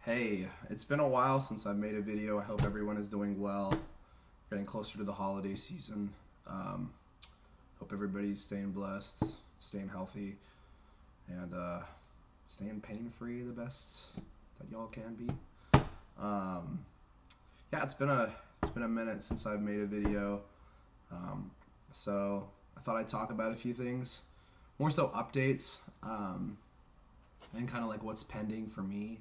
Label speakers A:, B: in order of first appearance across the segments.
A: Hey, it's been a while since I've made a video. I hope everyone is doing well. Getting closer to the holiday season. Hope everybody's staying blessed, staying healthy, and staying pain-free the best that y'all can be. Yeah, it's been a minute since I've made a video. So I thought I'd talk about a few things, more so updates, and kind of like what's pending for me.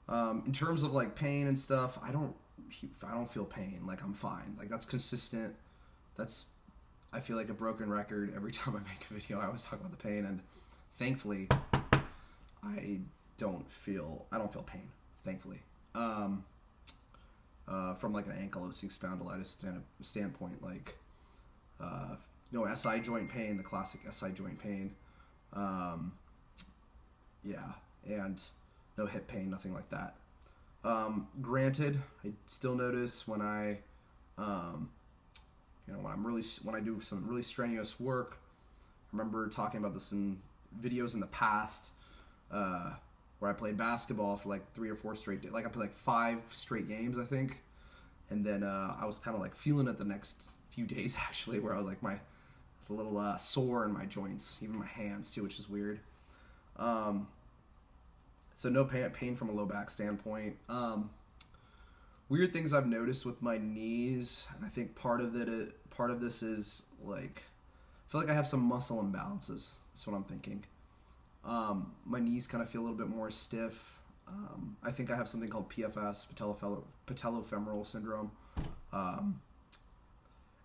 A: In terms of like pain and stuff, I don't feel pain. Like I'm fine. Like that's consistent. I feel like a broken record every time I make a video. I always talk about the pain, and thankfully, I don't feel pain. Thankfully, from like an ankylosing spondylitis standpoint, like no SI joint pain, the classic SI joint pain. Yeah, and no hip pain, nothing like that. Granted, I still notice when when I do some really strenuous work. I remember talking about this in videos in the past, where I played basketball for like 3 or 4 straight days. Like I played like 5 straight games, I think, and then I was kind of like feeling it the next few days actually, where I was like it's a little sore in my joints, even my hands too, which is weird. So no pain from a low back standpoint. Weird things I've noticed with my knees, and I think part of this is like I feel like I have some muscle imbalances. That's what I'm thinking. My knees kind of feel a little bit more stiff. I think I have something called PFS, patellofemoral syndrome. And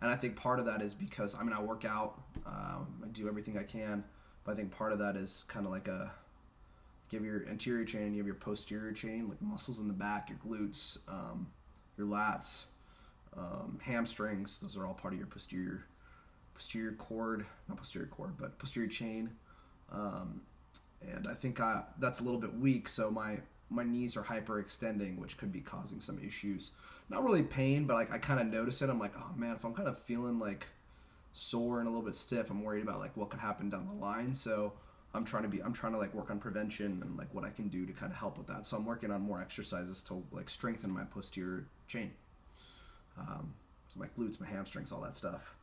A: I think part of that is because I work out, I do everything I can, but I think part of that is kind of like you have your anterior chain and you have your posterior chain, like muscles in the back, your glutes, your lats, hamstrings. Those are all part of your posterior cord, not posterior cord, but posterior chain. And I think that's a little bit weak, so my knees are hyperextending, which could be causing some issues. Not really pain, but like I kind of notice it. I'm like, oh man, if I'm kind of feeling like sore and a little bit stiff, I'm worried about like what could happen down the line. So I'm trying to like work on prevention and like what I can do to kind of help with that. So I'm working on more exercises to like strengthen my posterior chain. So my glutes, my hamstrings, all that stuff.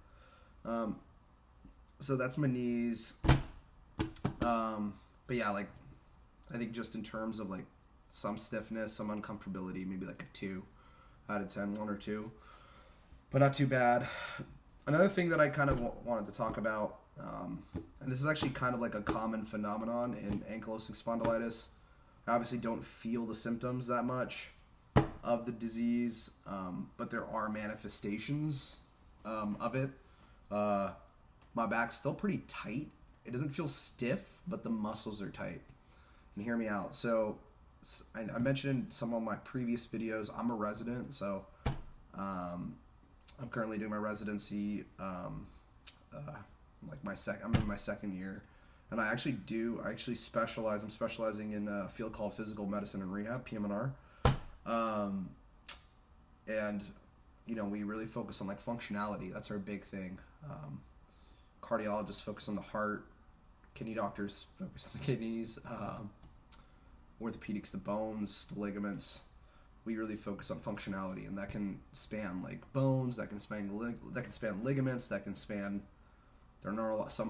A: So that's my knees. But yeah, like I think just in terms of like some stiffness, some uncomfortability, maybe like a 2 out of 10, 1 or 2, but not too bad. Another thing that I kind of wanted to talk about, and this is actually kind of like a common phenomenon in ankylosing spondylitis. I obviously don't feel the symptoms that much of the disease, but there are manifestations of it. My back's still pretty tight. It doesn't feel stiff, but the muscles are tight. And hear me out. So I mentioned in some of my previous videos, I'm a resident, so I'm currently doing my residency. I'm in my second year, and I actually specialize. I'm specializing in a field called physical medicine and rehab, PM&R. And we really focus on like functionality. That's our big thing. Cardiologists focus on the heart. Kidney doctors focus on the kidneys. Orthopedics, the bones, the ligaments. We really focus on functionality, and that can span like bones, that can span ligaments, that can span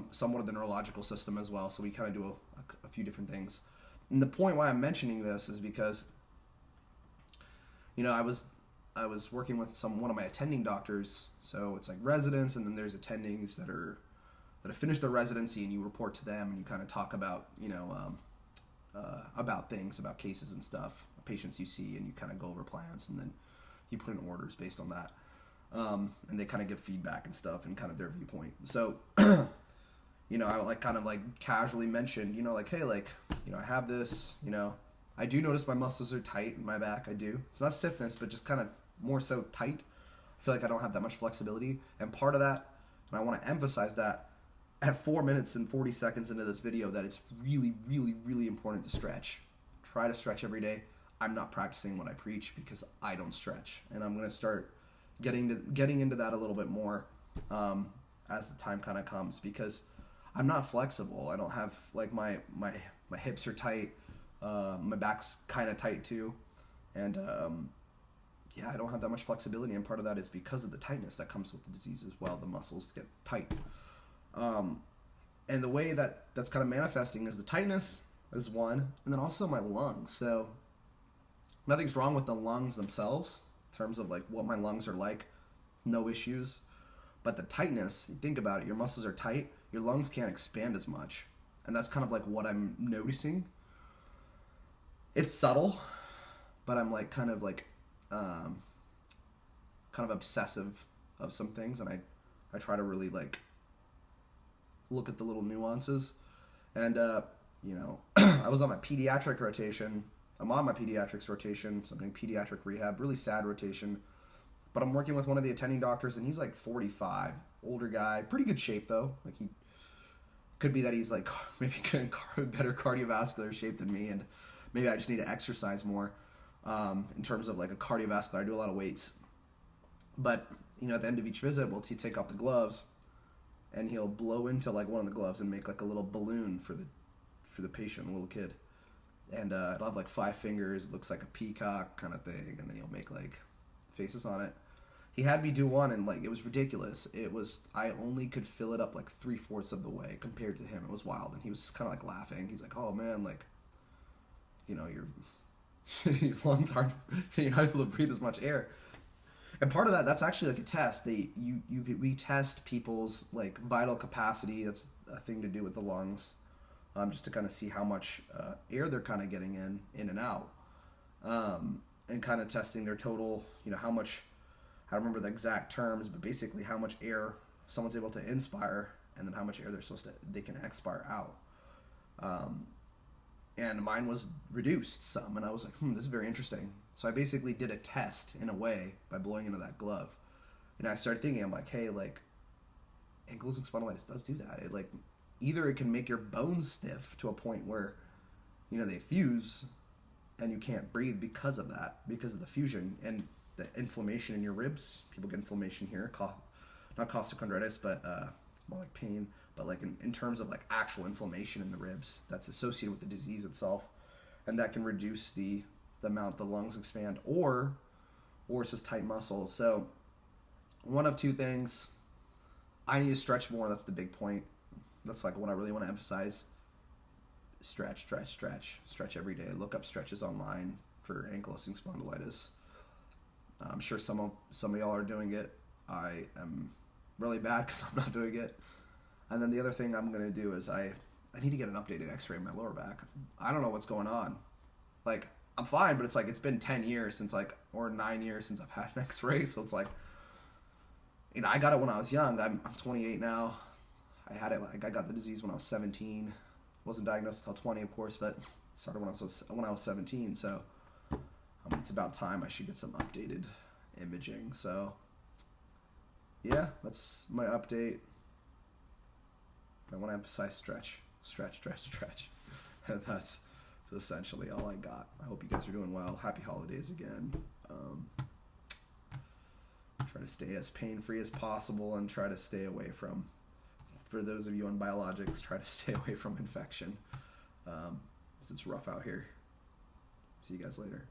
A: somewhat of the neurological system as well. So we kind of do a few different things. And the point why I'm mentioning this is because I was working with one of my attending doctors. So it's like residents, and then there's attendings that have finished their residency, and you report to them and you kind of talk about about things, about cases and stuff, patients you see, and you kind of go over plans, and then you put in orders based on that. And they kind of give feedback and stuff and kind of their viewpoint. So, I like kind of like casually mentioned, hey, I have this, I do notice my muscles are tight in my back. I do. It's not stiffness, but just kind of more so tight. I feel like I don't have that much flexibility. And part of that, and I want to emphasize that at 4 minutes and 40 seconds into this video, that it's really, really, really important to stretch. Try to stretch every day. I'm not practicing what I preach because I don't stretch. And I'm going to start getting into that a little bit more as the time kind of comes, because I'm not flexible. I don't have like my hips are tight. My back's kind of tight too, and yeah, I don't have that much flexibility, and part of that is because of the tightness that comes with the disease as well. The muscles get tight, and the way that that's kind of manifesting is the tightness is one, and then also my lungs. So nothing's wrong with the lungs themselves in terms of like what my lungs are like, no issues. But the tightness, you think about it, your muscles are tight, your lungs can't expand as much, and that's kind of like what I'm noticing. It's subtle, but I'm like kind of obsessive of some things, and I try to really like look at the little nuances. And you know, I was on my pediatric rotation. I'm on my pediatrics rotation, so I'm doing pediatric rehab, really sad rotation. But I'm working with one of the attending doctors, and he's like 45, older guy, pretty good shape though. Like he could be that he's like maybe in better cardiovascular shape than me, and maybe I just need to exercise more in terms of like a cardiovascular. I do a lot of weights, but you know, at the end of each visit, we'll take off the gloves, and he'll blow into like one of the gloves and make like a little balloon for the patient, a little kid, and it'll have like 5 fingers. It looks like a peacock kind of thing, and then he'll make like faces on it. He had me do one, and like it was ridiculous. I only could fill it up like 3/4 of the way compared to him. It was wild, and he was kind of like laughing. He's like, "Oh man, like, you know, your lungs aren't, you're not able to breathe as much air." And part of that's actually like a test. We test people's like vital capacity. That's a thing to do with the lungs, just to kind of see how much air they're kind of getting in and out, and kind of testing their total. You know, how much. I don't remember the exact terms, but basically how much air someone's able to inspire, and then how much air they can expire out. And mine was reduced some, and I was like, this is very interesting. So I basically did a test in a way by blowing into that glove, and I started thinking, I'm like, hey, like, ankylosing spondylitis does do that. It like either it can make your bones stiff to a point where, you know, they fuse, and you can't breathe because of that, because of the fusion and the inflammation in your ribs. People get inflammation here, not costochondritis, but more like pain, but like in terms of like actual inflammation in the ribs that's associated with the disease itself, and that can reduce the amount the lungs expand, or it's just tight muscles. So one of two things, I need to stretch more. That's the big point. That's like what I really want to emphasize. Stretch every day. Look up stretches online for ankylosing spondylitis. I'm sure some of y'all are doing it. I am really bad because I'm not doing it. And then the other thing I'm going to do is I need to get an updated x-ray of my lower back. I don't know what's going on. Like, I'm fine, but it's like it's been 10 years since or 9 years since I've had an x-ray. So it's like, you know, I got it when I was young. I'm 28 now. I had it, like, I got the disease when I was 17. Wasn't diagnosed until 20, of course, but started when I was 17. So it's about time I should get some updated imaging. So yeah, that's my update. I want to emphasize stretch. And that's essentially all I got. I hope you guys are doing well. Happy holidays again. Try to stay as pain-free as possible, and try to stay away from, for those of you on biologics, try to stay away from infection, because it's rough out here. See you guys later.